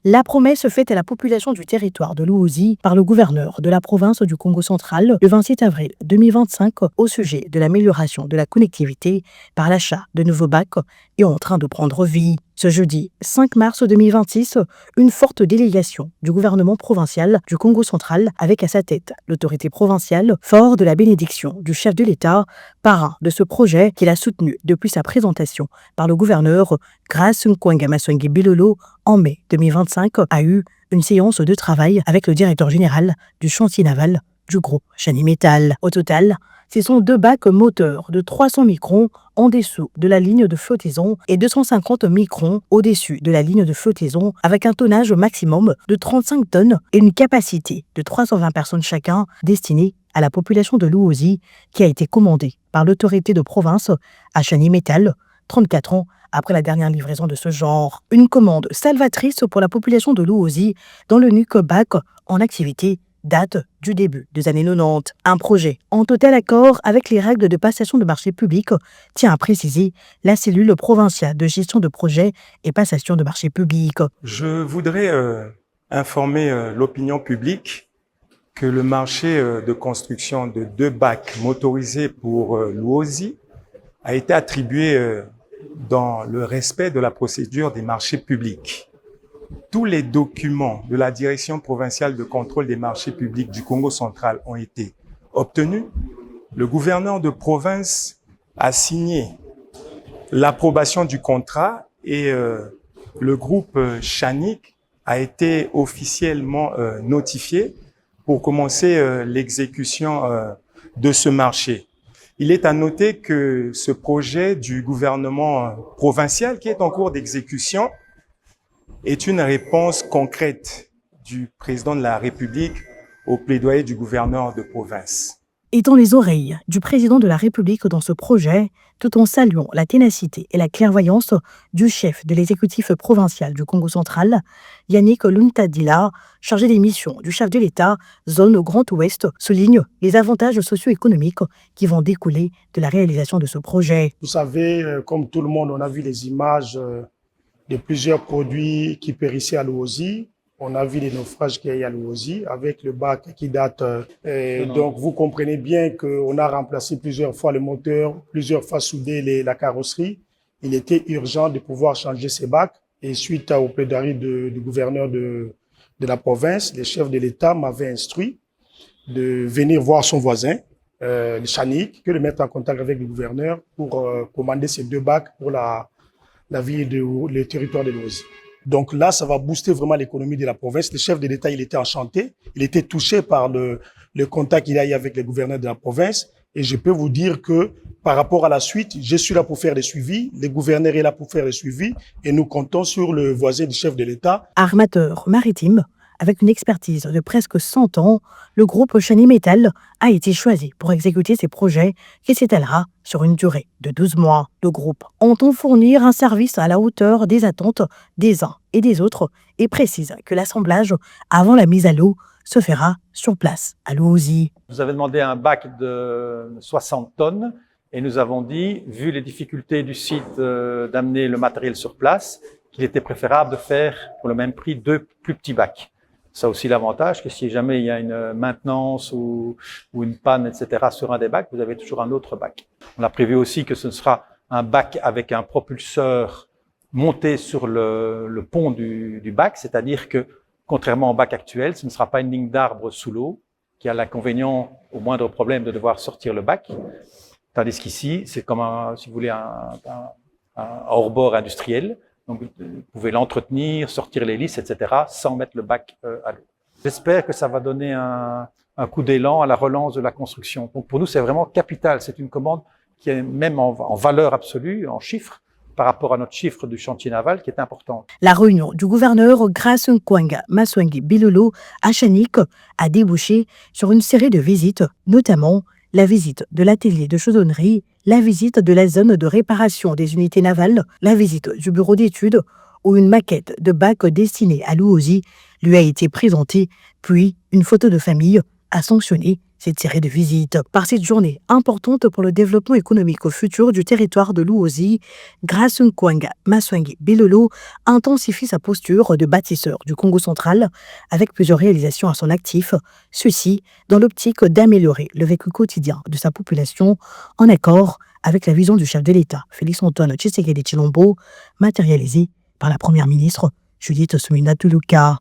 La promesse faite à la population du territoire de Luozi par le gouverneur de la province du Congo central le 27 avril 2025 au sujet de l'amélioration de la connectivité par l'achat de nouveaux bacs est en train de prendre vie. Ce jeudi 5 mars 2026, une forte délégation du gouvernement provincial du Congo central avec à sa tête l'autorité provinciale, fort de la bénédiction du chef de l'État, parrain de ce projet qu'il a soutenu depuis sa présentation par le gouverneur Grace Nkwanga Maswengi Bilolo en mai 2025, a eu une séance de travail avec le directeur général du chantier naval du groupe Chani Metal. Au total, ce sont 2 bacs moteurs de 300 microns en dessous de la ligne de flottaison et 250 microns au-dessus de la ligne de flottaison avec un tonnage maximum de 35 tonnes et une capacité de 320 personnes chacun destinée à la population de Luozi qui a été commandée par l'autorité de province à Chani Metal, 34 ans après la dernière livraison de ce genre. Une commande salvatrice pour la population de Luozi dans le NUC bac en activité date du début des années 90. Un projet en total accord avec les règles de passation de marché public, tient à préciser la cellule provinciale de gestion de projet et passation de marché public. Je voudrais informer l'opinion publique que le marché de construction de 2 bacs motorisés pour Luozi a été attribué dans le respect de la procédure des marchés publics. Tous les documents de la Direction provinciale de contrôle des marchés publics du Congo central ont été obtenus. Le gouverneur de province a signé l'approbation du contrat et le groupe Chanik a été officiellement notifié pour commencer l'exécution de ce marché. Il est à noter que ce projet du gouvernement provincial qui est en cours d'exécution est une réponse concrète du président de la République au plaidoyer du gouverneur de province. Et dans les oreilles du président de la République dans ce projet, tout en saluant la ténacité et la clairvoyance du chef de l'exécutif provincial du Congo central, Yannick Luntadila, chargé des missions du chef de l'État, zone Grand Ouest, souligne les avantages socio-économiques qui vont découler de la réalisation de ce projet. Vous savez, comme tout le monde, on a vu les images de plusieurs produits qui périssaient à Luozi. On a vu les naufrages qu'il y a eu à Luozi avec le bac qui date. Donc, vous comprenez bien qu'on a remplacé plusieurs fois le moteur, plusieurs fois soudé la carrosserie. Il était urgent de pouvoir changer ces bacs. Et suite au plaidoyer du gouverneur de la province, le chef de l'État m'avait instruit de venir voir son voisin, le Chanik, que de mettre en contact avec le gouverneur pour commander ces 2 bacs pour la ville le territoire de Luozi. Donc là, ça va booster vraiment l'économie de la province. Le chef de l'État, il était enchanté. Il était touché par le contact qu'il a eu avec les gouverneurs de la province. Et je peux vous dire que par rapport à la suite, je suis là pour faire le suivi. Le gouverneur est là pour faire le suivi. Et nous comptons sur le voisin du chef de l'État. Armateur maritime, avec une expertise de presque 100 ans, le groupe Chani Metal a été choisi pour exécuter ces projets qui s'étalera sur une durée de 12 mois. Le groupe entend fournir un service à la hauteur des attentes des uns et des autres et précise que l'assemblage avant la mise à l'eau se fera sur place à Luozi. Nous avons demandé un bac de 60 tonnes et nous avons dit, vu les difficultés du site d'amener le matériel sur place, qu'il était préférable de faire pour le même prix 2 plus petits bacs. Ça a aussi l'avantage que si jamais il y a une maintenance ou une panne, etc. sur un des bacs, vous avez toujours un autre bac. On a prévu aussi que ce sera un bac avec un propulseur monté sur le pont du bac, c'est-à-dire que, contrairement au bac actuel, ce ne sera pas une ligne d'arbre sous l'eau qui a l'inconvénient, au moindre problème, de devoir sortir le bac. Tandis qu'ici, c'est comme, si vous voulez, un hors-bord industriel. Donc, vous pouvez l'entretenir, sortir l'hélice, etc., sans mettre le bac à l'eau. J'espère que ça va donner un coup d'élan à la relance de la construction. Donc, pour nous, c'est vraiment capital. C'est une commande qui est même en valeur absolue, en chiffres, par rapport à notre chiffre du chantier naval, qui est important. La réunion du gouverneur Grace Nkwanga Maswengi Bilolo à Chanik a débouché sur une série de visites, notamment la visite de l'atelier de chaudronnerie, la visite de la zone de réparation des unités navales, la visite du bureau d'études où une maquette de bac destinée à Luozi lui a été présentée, puis une photo de famille a sanctionné C'est tiré de visite. Par cette journée importante pour le développement économique futur du territoire de Luozi, Grace Nkwanga Maswangi Bilolo intensifie sa posture de bâtisseur du Congo central avec plusieurs réalisations à son actif, ceci dans l'optique d'améliorer le vécu quotidien de sa population en accord avec la vision du chef de l'État, Félix-Antoine Tshisekedi Tshilombo, matérialisée par la première ministre Judith Suminwa Tuluka.